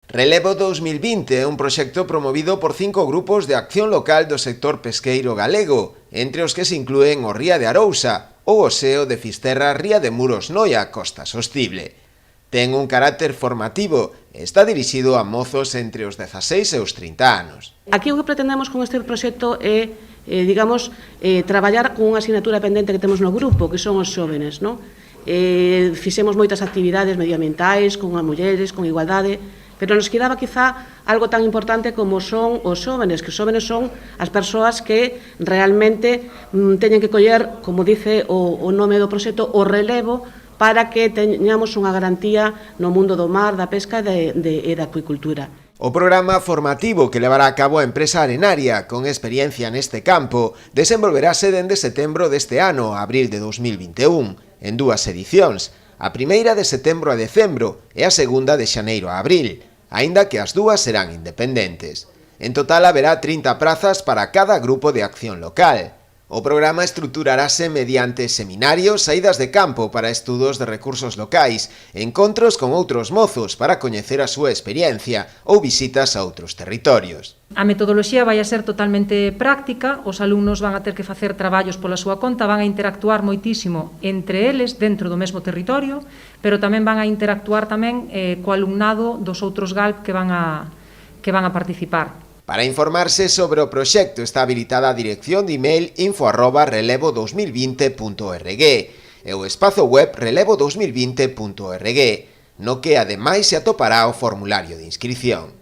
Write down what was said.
Relevo 2020 é un proxecto promovido por 5 grupos de acción local do sector pesqueiro galego, entre os que se inclúen o Ría de Arousa ou o SEO de Fisterra Ría de Muros Noia Costa Sostible. Ten un carácter formativo e está dirixido a mozos entre os 16 e os 30 anos. Aquí o que pretendemos con este proxecto é, traballar con unha asignatura pendente que temos no grupo, que son os xóvenes, non? Fixemos moitas actividades medioambientais, con as mulleres, con igualdade, pero nos quedaba quizá algo tan importante como son os xóvenes, que os xóvenes son as persoas que realmente teñen que coller, como dice o nome do proxecto, o relevo para que teñamos unha garantía no mundo do mar, da pesca e da acuicultura. O programa formativo que levará a cabo a empresa Arenaria, con experiencia neste campo, desenvolverase dende setembro deste ano a abril de 2021, en 2 edicións, a primeira de setembro a decembro e a segunda de xaneiro a abril, aínda que as dúas serán independentes. En total haberá 30 prazas para cada grupo de acción local. O programa estruturarase mediante seminarios, saídas de campo para estudos de recursos locais, encontros con outros mozos para coñecer a súa experiencia ou visitas a outros territorios. A metodoloxía vai a ser totalmente práctica, os alumnos van a ter que facer traballos pola súa conta, van a interactuar moitísimo entre eles dentro do mesmo territorio, pero tamén van a interactuar tamén co alumnado dos outros GALP que van a participar. Para informarse sobre o proxecto está habilitada a dirección de email info@relevo2020.org e o espazo web relevo2020.org, no que ademais se atopará o formulario de inscripción.